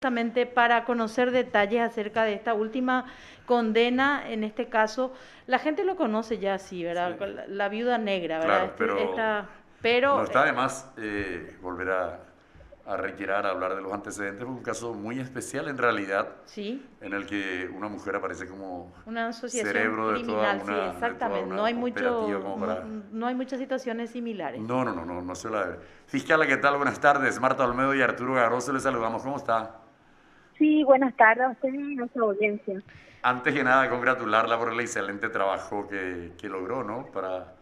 justamente para conocer detalles acerca de esta última condena. En este caso, la gente lo conoce ya así, Sí, ¿verdad? La viuda negra, ¿verdad? claro, pero no Pero está de más volver a reiterar, a hablar de los antecedentes, porque es un caso muy especial en realidad, sí, en el que una mujer aparece como una asociación cerebro criminal, sí, de toda exactamente. una operativa como para... No hay muchas situaciones similares. No suele haber. Fiscal, ¿qué tal? Buenas tardes. Marta Olmedo y Arturo Garroso, les saludamos. ¿Cómo está? Sí, buenas tardes a usted y a nuestra audiencia. Antes que nada, congratularla por el excelente trabajo que logró, ¿no? Para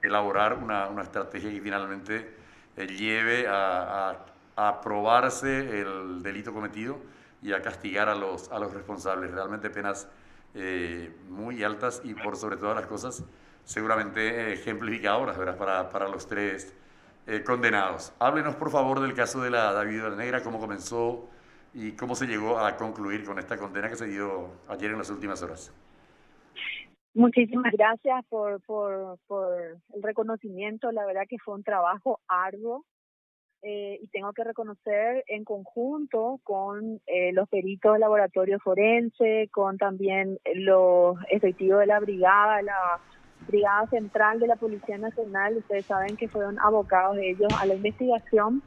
elaborar una estrategia que finalmente lleve a aprobarse el delito cometido y a castigar a los responsables. Realmente penas muy altas y por sobre todas las cosas seguramente ejemplificadoras, ¿verdad? Para los tres condenados. Háblenos por favor del caso de la Viuda Negra, cómo comenzó y cómo se llegó a concluir con esta condena que se dio ayer en las últimas horas. Muchísimas gracias por el reconocimiento. La verdad que fue un trabajo arduo y tengo que reconocer en conjunto con los peritos del laboratorio forense, con también los efectivos de la Brigada Central de la Policía Nacional. Ustedes saben que fueron abocados ellos a la investigación.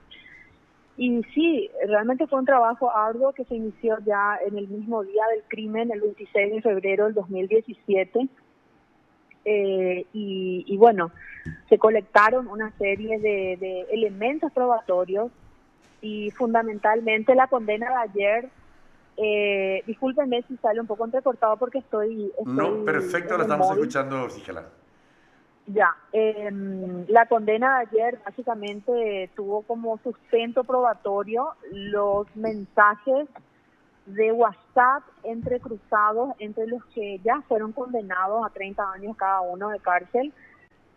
Y sí, realmente fue un trabajo arduo que se inició ya en el mismo día del crimen, el 26 de febrero del 2017. Y bueno, se colectaron una serie de elementos probatorios y fundamentalmente la condena de ayer. Discúlpenme si sale un poco entrecortado porque No, estoy perfecto, en la el estamos móvil. escuchando, fíjala. Ya, la condena de ayer básicamente tuvo como sustento probatorio los mensajes de WhatsApp entrecruzados entre los que ya fueron condenados a 30 años cada uno de cárcel.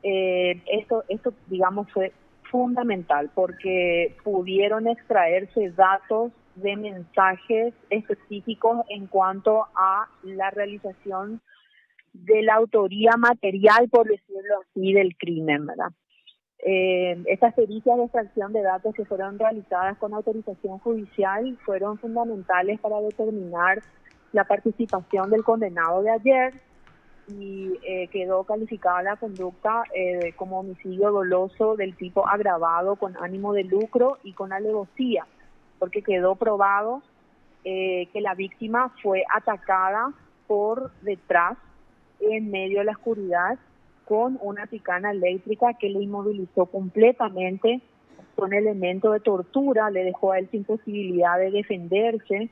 Esto, digamos, fue fundamental porque pudieron extraerse datos de mensajes específicos en cuanto a la realización de la autoría material, por decirlo así, del crimen, ¿verdad? Estas pericias de extracción de datos que fueron realizadas con autorización judicial fueron fundamentales para determinar la participación del condenado de ayer y quedó calificada la conducta como homicidio doloso del tipo agravado con ánimo de lucro y con alevosía, porque quedó probado que la víctima fue atacada por detrás en medio de la oscuridad con una picana eléctrica que le inmovilizó completamente, con elementos de tortura, le dejó a él sin posibilidad de defenderse.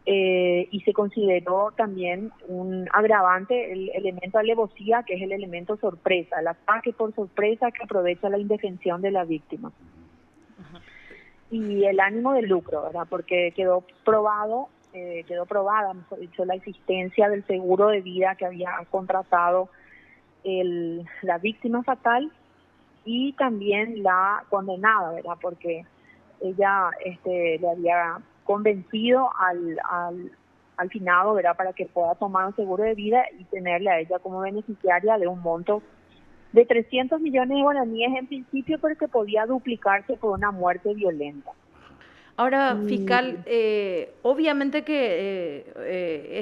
Y se consideró también un agravante el elemento alevosía, que es el elemento sorpresa, el ataque por sorpresa que aprovecha la indefensión de la víctima. Y el ánimo de lucro, ¿verdad? Porque quedó probada, mejor dicho, la existencia del seguro de vida que había contratado la víctima fatal y también la condenada, ¿verdad? Porque ella le había convencido al finado, ¿verdad? Para que pueda tomar un seguro de vida y tenerle a ella como beneficiaria de un monto de 300 millones de guaraníes en principio, pero que podía duplicarse por una muerte violenta. Ahora, fiscal, Y obviamente que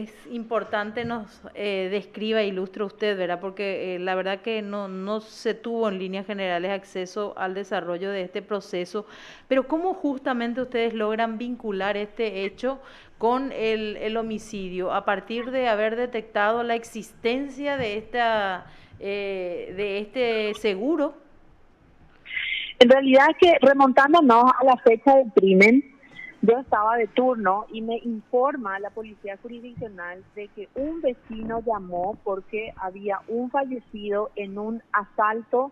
es importante nos describa e ilustre usted, ¿verdad? Porque la verdad que no se tuvo en líneas generales acceso al desarrollo de este proceso, pero ¿cómo justamente ustedes logran vincular este hecho con el homicidio a partir de haber detectado la existencia de este seguro? en realidad es que remontándonos a la fecha del crimen, yo estaba de turno y me informa la policía jurisdiccional de que un vecino llamó porque había un fallecido en un asalto,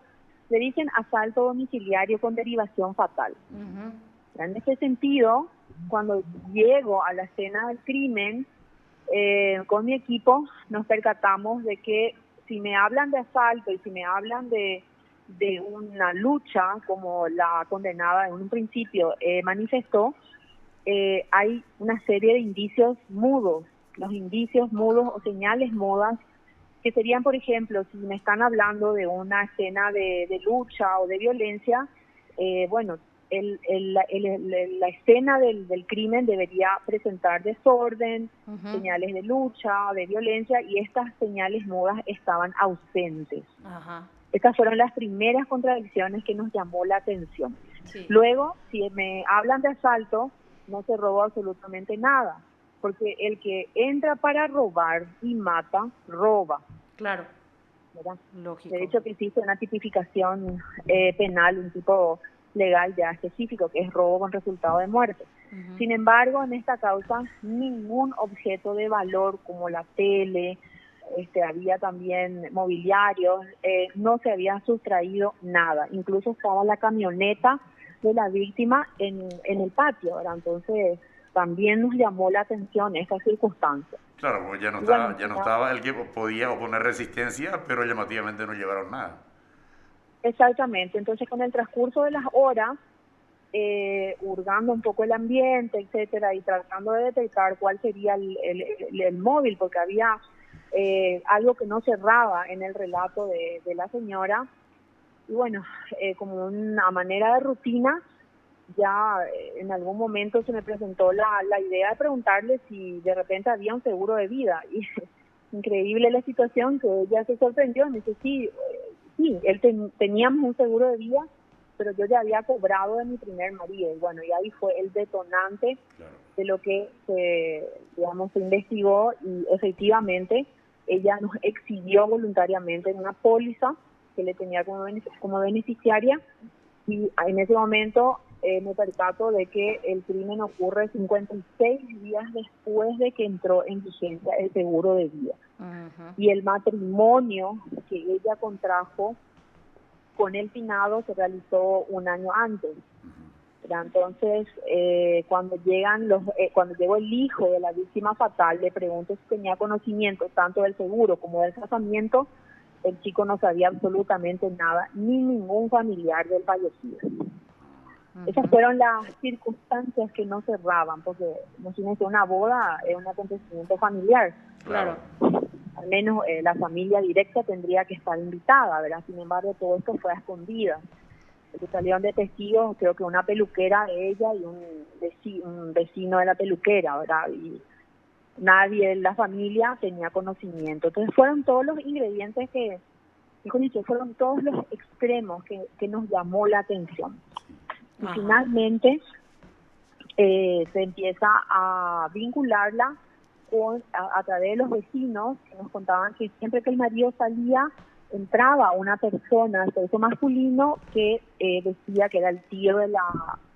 le dicen asalto domiciliario con derivación fatal. Ujú. En ese sentido, cuando llego a la escena del crimen, con mi equipo nos percatamos de que si me hablan de asalto y si me hablan de una lucha, como la condenada en un principio manifestó, hay una serie de indicios mudos, los indicios mudos o señales mudas, que serían, por ejemplo, si me están hablando de una escena de lucha o de violencia, bueno, la escena del crimen debería presentar desorden, Ujú. señales de lucha, de violencia, y estas señales mudas estaban ausentes. Ajá. Estas fueron las primeras contradicciones que nos llamó la atención. Sí, Luego, si me hablan de asalto, no se robó absolutamente nada, porque el que entra para robar y mata, roba, claro, ¿verdad? lógico. De hecho, que existe una tipificación penal, un tipo legal ya específico, que es robo con resultado de muerte. Ujú. Sin embargo, en esta causa, ningún objeto de valor como la tele, había también mobiliarios, no se había sustraído nada. Incluso estaba la camioneta de la víctima en el patio, ¿verdad? Entonces, también nos llamó la atención esta circunstancia. Claro, pues Y bueno, ya no estaba el que podía oponer resistencia, pero llamativamente no llevaron nada. exactamente. Entonces, con el transcurso de las horas, hurgando un poco el ambiente, etcétera, y tratando de detectar cuál sería el móvil, porque había algo que no cerraba en el relato de la señora. Y bueno, como una manera de rutina, ya en algún momento se me presentó la idea de preguntarle si de repente había un seguro de vida. Y increíble la situación, que ella se sorprendió. Me dice, sí, teníamos un seguro de vida, pero yo ya había cobrado de mi primer marido. Y bueno, y ahí fue el detonante Claro. de lo que se investigó, y efectivamente ella nos exhibió voluntariamente en una póliza que le tenía como beneficiaria, y en ese momento me percato de que el crimen ocurre 56 días después de que entró en vigencia el seguro de vida. Ujú. Y el matrimonio que ella contrajo con el finado se realizó un año antes. Entonces, cuando llegó el hijo de la víctima fatal, le pregunto si tenía conocimiento tanto del seguro como del casamiento. El chico no sabía absolutamente nada, ni ningún familiar del fallecido. Esas Ujú. fueron las circunstancias que no cerraban, porque imagínense, una boda es un acontecimiento familiar. Claro. Al menos la familia directa tendría que estar invitada, ¿verdad? Sin embargo, todo esto fue a escondidas. Salieron de testigos, creo que una peluquera de ella y un vecino de la peluquera, ¿verdad? Y nadie en la familia tenía conocimiento. Entonces fueron todos los ingredientes fueron todos los extremos que nos llamó la atención. Y Ajá. finalmente se empieza a vincularla a través de los vecinos, que nos contaban que siempre que el marido salía, entraba una persona, el sexo masculino, que decía que era el tío de la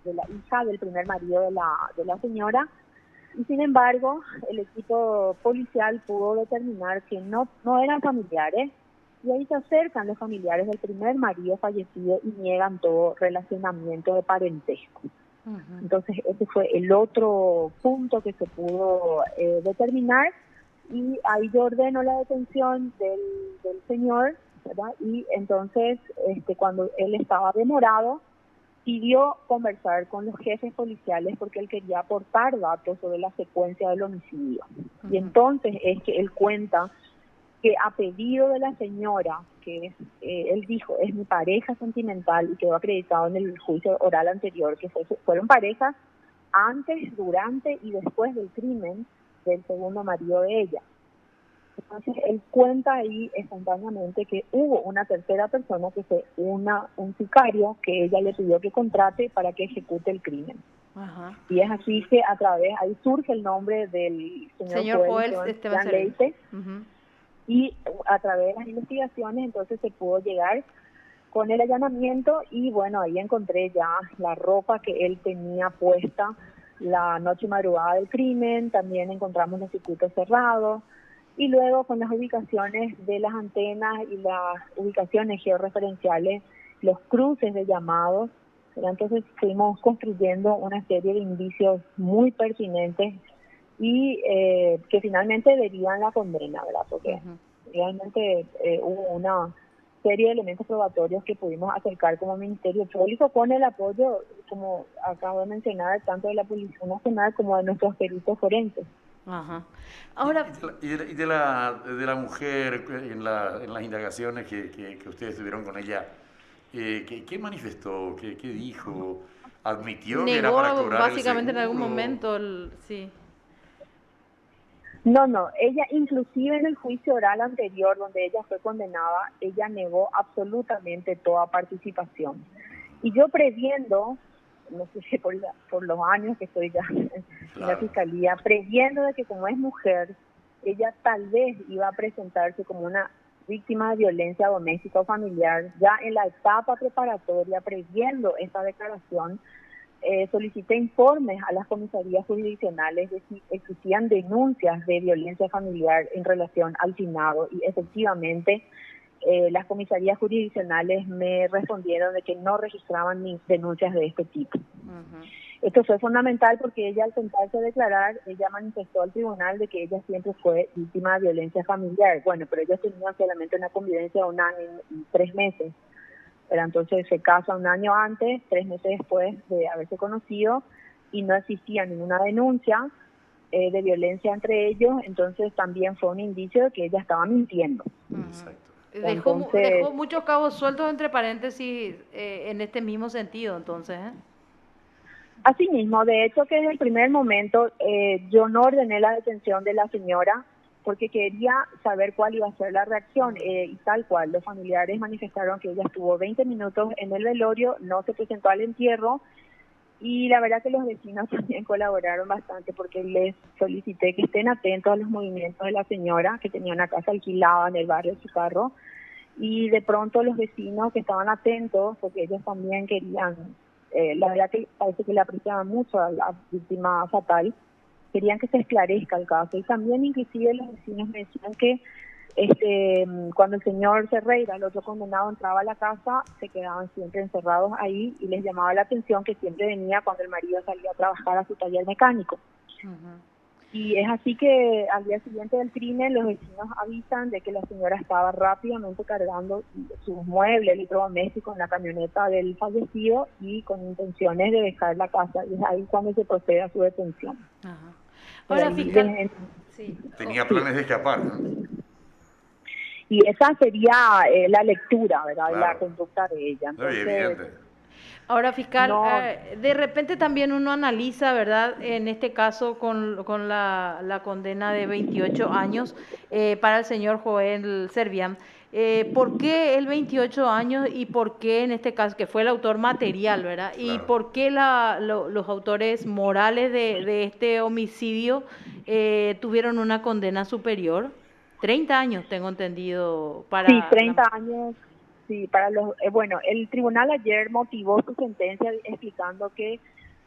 hija del primer marido de la señora. Y sin embargo, el equipo policial pudo determinar que no eran familiares, y ahí se acercan los familiares del primer marido fallecido y niegan todo relacionamiento de parentesco. Ujú. Entonces ese fue el otro punto que se pudo determinar, y ahí yo ordeno la detención del señor, ¿verdad? Y entonces cuando él estaba demorado, pidió conversar con los jefes policiales porque él quería aportar datos sobre la secuencia del homicidio. Y Ujú. entonces es que él cuenta que a pedido de la señora, que él dijo es mi pareja sentimental, y quedó acreditado en el juicio oral anterior, que fueron parejas antes, durante y después del crimen del segundo marido de ella. Entonces él cuenta ahí espontáneamente que hubo una tercera persona, que fue un sicario que ella le pidió que contrate para que ejecute el crimen. Ajá. Y es así que ahí surge el nombre del señor Señor Joel Joel Esteban Jan Servín. Leite, Ujú. y a través de las investigaciones entonces se pudo llegar con el allanamiento, y bueno, ahí encontré ya la ropa que él tenía puesta la noche y madrugada del crimen. También encontramos los circuitos cerrados, y luego con las ubicaciones de las antenas y las ubicaciones georreferenciales, los cruces de llamados, ¿verdad? Entonces fuimos construyendo una serie de indicios muy pertinentes, y que finalmente verían la condena, ¿verdad? Porque Ujú. realmente hubo una serie de elementos probatorios que pudimos acercar como Ministerio Público, con el apoyo, como acabo de mencionar, tanto de la Policía Nacional como de nuestros peritos forenses. Ajá. Y Ahora, de la mujer en las indagaciones que ustedes tuvieron con ella, ¿qué manifestó? ¿Qué dijo? admitió que era para Negó cobrar el básicamente en algún seguro. momento, sí. No, ella inclusive en el juicio oral anterior donde ella fue condenada, ella negó absolutamente toda participación. Y yo previendo, no sé si por los años que estoy ya en la Claro. fiscalía, previendo de que como es mujer, ella tal vez iba a presentarse como una víctima de violencia doméstica o familiar, ya en la etapa preparatoria, previendo esta declaración, solicité informes a las comisarías jurisdiccionales de si existían denuncias de violencia familiar en relación al finado y efectivamente las comisarías jurisdiccionales me respondieron de que no registraban ni denuncias de este tipo. Ujú. Esto fue fundamental porque ella al sentarse a declarar, ella manifestó al tribunal de que ella siempre fue víctima de violencia familiar. Bueno, pero ellos tenían solamente una convivencia de 1 año y 3 meses. Pero entonces se casa 1 año antes, 3 meses después de haberse conocido y no existía ninguna denuncia de violencia entre ellos, entonces también fue un indicio de que ella estaba mintiendo. Exacto. Entonces, Dejó muchos cabos sueltos entre paréntesis en este mismo sentido, entonces, ¿eh? asimismo, de hecho que desde el primer momento yo no ordené la detención de la señora porque quería saber cuál iba a ser la reacción y tal cual. Los familiares manifestaron que ella estuvo 20 minutos en el velorio, no se presentó al entierro y la verdad que los vecinos también colaboraron bastante porque les solicité que estén atentos a los movimientos de la señora que tenía una casa alquilada en el barrio de Chicarro y de pronto los vecinos que estaban atentos porque ellos también querían, la verdad que parece que le apreciaban mucho a la víctima fatal, querían que se esclarezca el caso y también inclusive los vecinos me decían que cuando el señor Ferreira, el otro condenado, entraba a la casa, se quedaban siempre encerrados ahí y les llamaba la atención que siempre venía cuando el marido salía a trabajar a su taller mecánico. Ujú. Y es así que al día siguiente del crimen los vecinos avisan de que la señora estaba rápidamente cargando sus muebles, electrodomésticos en la camioneta del fallecido y con intenciones de dejar la casa. Y es ahí cuando se procede a su detención. Ajá. Pero Ahora, ahí, fiscal, sí. Tenía planes de escapar, ¿no? y esa sería la lectura, ¿verdad? De la Claro. conducta de ella. No, y Entonces, evidente. Ahora, fiscal, no, de repente también uno analiza, ¿verdad? En este caso con la condena de 28 años para el señor Joel Servián. ¿Por qué el 28 años y por qué en este caso, que fue el autor material, ¿verdad? Y Claro. por qué los autores morales de este homicidio tuvieron una condena superior? 30 años, tengo entendido, sí, para la... 30 años, sí, para los, bueno, el tribunal ayer motivó su sentencia explicando que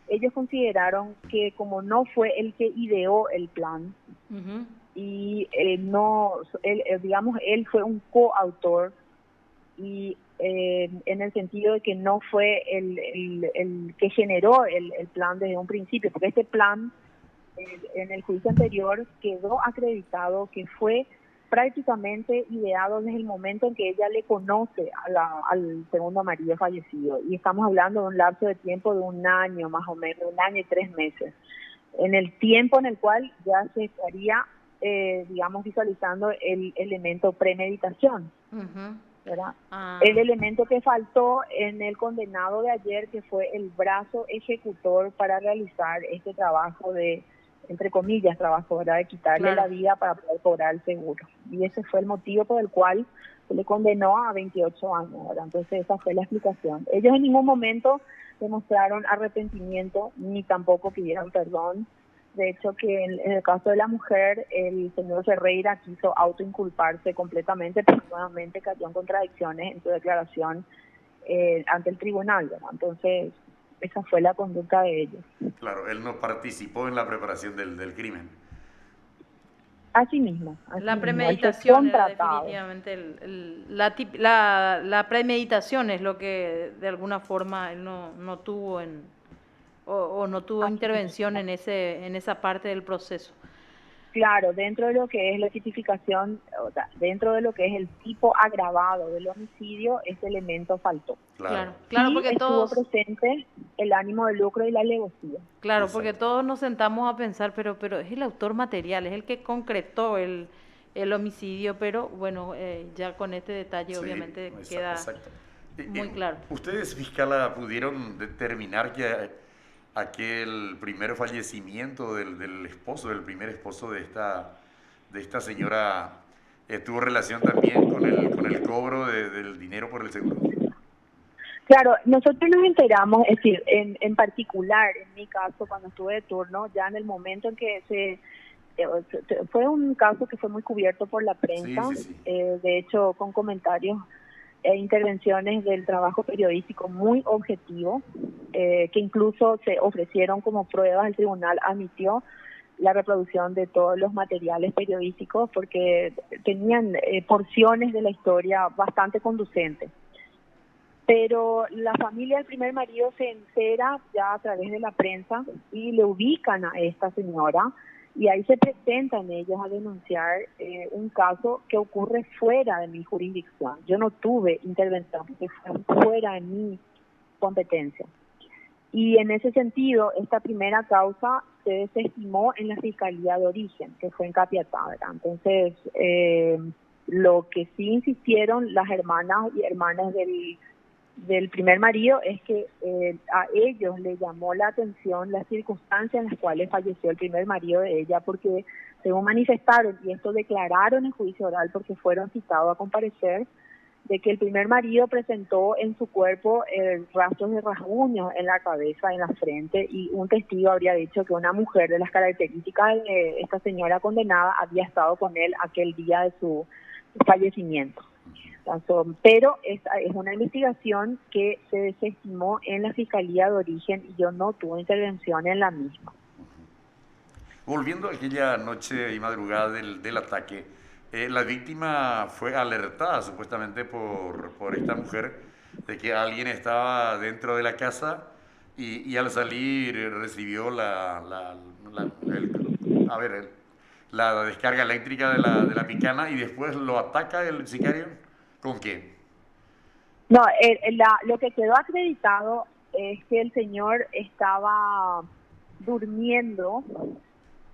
ellos consideraron que como no fue el que ideó el plan Ujú. y no, digamos, él fue un coautor y en el sentido de que no fue el que generó el plan desde un principio, porque este plan en el juicio anterior quedó acreditado que fue prácticamente ideado desde el momento en que ella le conoce al segundo marido fallecido. Y estamos hablando de un lapso de tiempo de 1 año, más o menos, 1 año y 3 meses. En el tiempo en el cual ya se estaría, digamos, visualizando el elemento premeditación, Ujú. ¿verdad? Ah, El elemento que faltó en el condenado de ayer, que fue el brazo ejecutor para realizar este trabajo de, entre comillas, trabajo, ¿verdad? De quitarle claro. la vida para poder cobrar el seguro. Y ese fue el motivo por el cual se le condenó a 28 años, ¿verdad? Entonces esa fue la explicación. Ellos en ningún momento demostraron arrepentimiento ni tampoco pidieron perdón. De hecho, que en el caso de la mujer, el señor Ferreira quiso autoinculparse completamente, pero nuevamente cayó en contradicciones en su declaración ante el tribunal, ¿verdad? Entonces, esa fue la conducta de ellos. Claro, él no participó en la preparación del crimen. Así mismo, La él fue premeditación era contratado. definitivamente la premeditación es lo que de alguna forma él no tuvo o no tuvo Así intervención mismo. en esa parte del proceso. Claro, dentro de lo que es la tipificación, o sea, dentro de lo que es el tipo agravado del homicidio, ese elemento faltó. Claro, Claro, claro, Sí porque estuvo todos, presente el ánimo de lucro y la alevosía. claro, porque exacto. todos nos sentamos a pensar, pero es el autor material, es el que concretó el homicidio, pero bueno, ya con este detalle Sí, obviamente queda exacto. muy claro. ¿Ustedes, fiscala, pudieron determinar que aquel primer fallecimiento del primer esposo de esta señora, tuvo relación también con el cobro del dinero por el seguro? Claro, nosotros nos enteramos, es decir, en particular, en mi caso, cuando estuve de turno, ya en el momento en que fue un caso que fue muy cubierto por la Sí, prensa, sí, sí. de hecho, con comentarios e intervenciones del trabajo periodístico muy objetivo, que incluso se ofrecieron como pruebas, el tribunal admitió la reproducción de todos los materiales periodísticos porque tenían porciones de la historia bastante conducentes. Pero la familia del primer marido se entera ya a través de la prensa y le ubican a esta señora y ahí se presentan ellos a denunciar un caso que ocurre fuera de mi jurisdicción. Yo no tuve intervención porque fue fuera de mi competencia. Y en ese sentido, esta primera causa se desestimó en la Fiscalía de Origen, que fue en Capiatá, ¿verdad? Entonces, lo que sí insistieron las hermanas y hermanas del primer marido es que a ellos les llamó la atención las circunstancias en las cuales falleció el primer marido de ella, porque según manifestaron, y esto declararon en juicio oral porque fueron citados a comparecer, de que el primer marido presentó en su cuerpo rastros de rasguños en la cabeza, en la frente, y un testigo habría dicho que una mujer de las características de esta señora condenada había estado con él aquel día de su fallecimiento. Pero es una investigación que se desestimó en la Fiscalía de Origen y yo no tuve intervención en la misma. Volviendo a aquella noche y madrugada del ataque, la víctima fue alertada supuestamente por esta mujer de que alguien estaba dentro de la casa y al salir recibió a ver, la descarga eléctrica de la picana y después lo ataca el sicario. ¿Con qué? No, lo que quedó acreditado es que el señor estaba durmiendo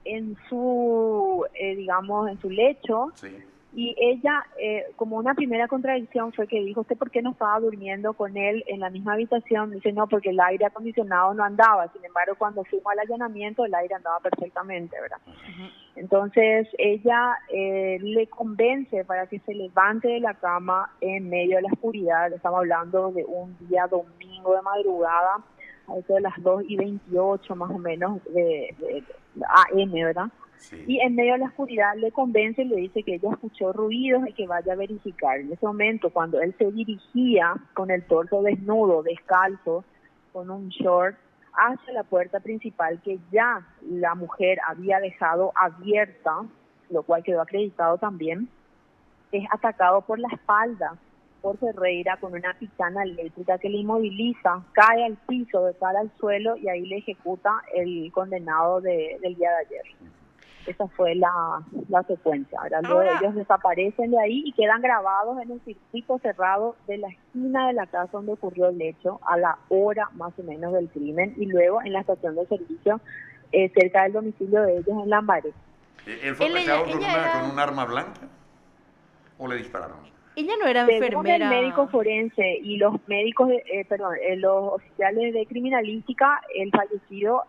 en su, digamos, en su lecho, Sí. y ella, como una primera contradicción fue que dijo, ¿usted por qué no estaba durmiendo con él en la misma habitación? Dice, no, porque el aire acondicionado no andaba. Sin embargo, cuando fuimos al allanamiento, el aire andaba perfectamente, ¿verdad? Ujú. Entonces, ella le convence para que se levante de la cama en medio de la oscuridad. Estamos hablando de un día domingo de madrugada, a eso de las 2:28 más o menos de AM, ¿verdad? Sí. Y en medio de la oscuridad le convence y le dice que ella escuchó ruidos y que vaya a verificar. En ese momento, cuando él se dirigía con el torso desnudo, descalzo, con un short, hacia la puerta principal que ya la mujer había dejado abierta, lo cual quedó acreditado también, es atacado por la espalda por Ferreira con una picana eléctrica que le inmoviliza, cae al piso de cara al suelo y ahí le ejecuta el condenado del día de ayer. Esa fue la secuencia. Luego Ahora, ellos desaparecen de ahí y quedan grabados en un circuito cerrado de la esquina de la casa donde ocurrió el hecho a la hora más o menos del crimen y luego en la estación de servicio cerca del domicilio de ellos en Lambaré. ¿Él fue atacado con ella con era, un arma blanca o le dispararon? ella no era Según el médico enfermera. forense y los médicos, los oficiales de criminalística, el fallecido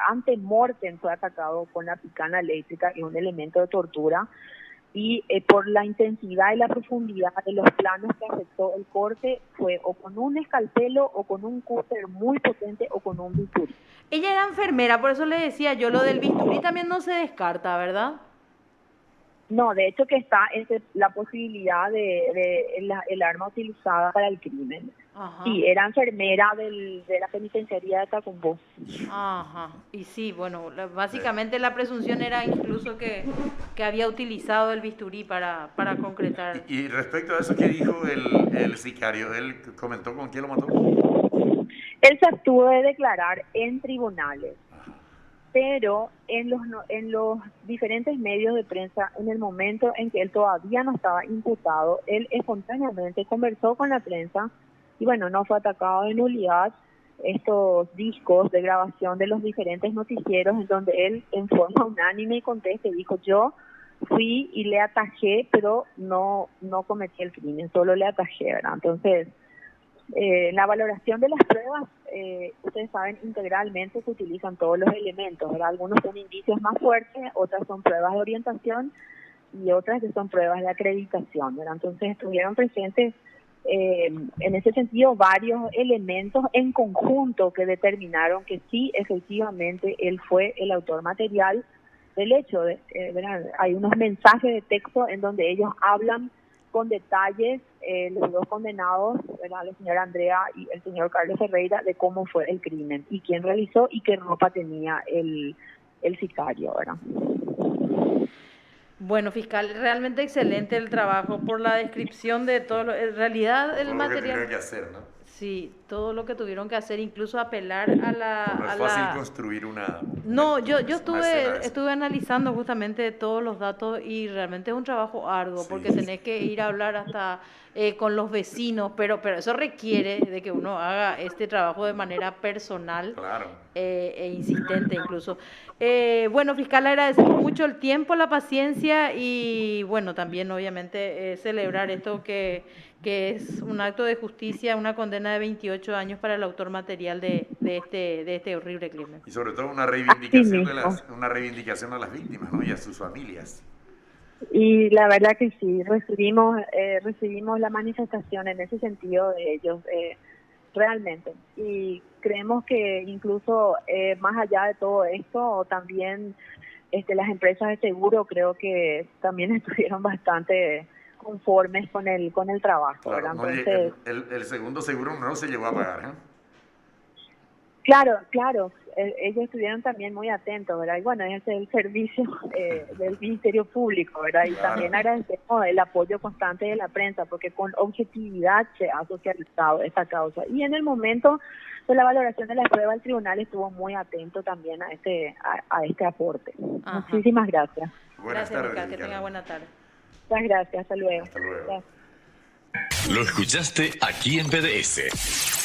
ante mortem fue atacado con la picana eléctrica, que es un elemento de tortura, y por la intensidad y la profundidad de los planos que afectó el corte, fue o con un escalpelo o con un cúter muy potente o con un bisturí. Ella era enfermera, por eso le decía yo, lo del bisturí también no se descarta, ¿verdad? No, de hecho que está entre la posibilidad de el arma utilizada para el crimen. Ajá, Sí, era enfermera de la penitenciaría de Tacumbó. ajá. Y sí, bueno, básicamente la presunción era incluso que había utilizado el bisturí para concretar. Y respecto a eso, ¿qué dijo el sicario? ¿Él comentó con quién lo mató? Él se abstuvo de declarar en tribunales, pero en los diferentes medios de prensa, en el momento en que él todavía no estaba imputado, él espontáneamente conversó con la prensa y bueno, no fue atacado de nulidad estos discos de grabación de los diferentes noticieros en donde él en forma unánime y contesta y dijo, yo fui y le atajé, pero no cometí el crimen, solo le atajé, ¿verdad? Entonces, La valoración de las pruebas, ustedes saben, integralmente se utilizan todos los elementos, ¿verdad? Algunos son indicios más fuertes, otras son pruebas de orientación y otras que son pruebas de acreditación, ¿verdad? Entonces estuvieron presentes en ese sentido varios elementos en conjunto que determinaron que sí, efectivamente, él fue el autor material del hecho. ¿Verdad? Hay unos mensajes de texto en donde ellos hablan con detalles, los dos condenados, ¿verdad? La señora Andrea y el señor Carlos Ferreira, de cómo fue el crimen y quién realizó y qué ropa tenía el sicario, ¿verdad? Bueno, fiscal, realmente excelente el trabajo por la descripción de todo lo, en realidad el Todo lo que material. tuvieron que hacer, ¿no? Sí, todo lo que tuvieron que hacer, incluso apelar a No es a fácil la... construir No, yo una escena de esa. estuve analizando justamente todos los datos y realmente es un trabajo arduo Sí, porque sí, tenés que ir a hablar hasta con los vecinos, pero eso requiere de que uno haga este trabajo de manera personal claro. e insistente incluso. Bueno, fiscal, le agradecemos mucho el tiempo, la paciencia y bueno, también obviamente celebrar esto que es un acto de justicia, una condena de 28 años para el autor material de este horrible crimen. Y sobre todo una Así reivindicación mismo. una reivindicación a las víctimas, ¿no? Y a sus familias. Y la verdad que sí, recibimos la manifestación en ese sentido de ellos, realmente. Y creemos que incluso más allá de todo esto, también las empresas de seguro creo que también estuvieron bastante conformes con el trabajo, Claro, ¿verdad? no, Entonces, el segundo seguro no se llegó a pagar, ¿eh? claro, ellos estuvieron también muy atentos, ¿verdad? Y bueno, ese es el servicio del Ministerio Público, ¿verdad? Y Claro. también agradecemos el apoyo constante de la prensa, porque con objetividad se ha socializado esta causa. Y en el momento de la valoración de la prueba, el tribunal estuvo muy atento también a este aporte. Ajá. Muchísimas gracias. Buenas Gracias, tardes, fiscal, que fiscal. tenga buena tarde. Muchas gracias, hasta luego. Hasta luego. Gracias. Lo escuchaste aquí en PDS.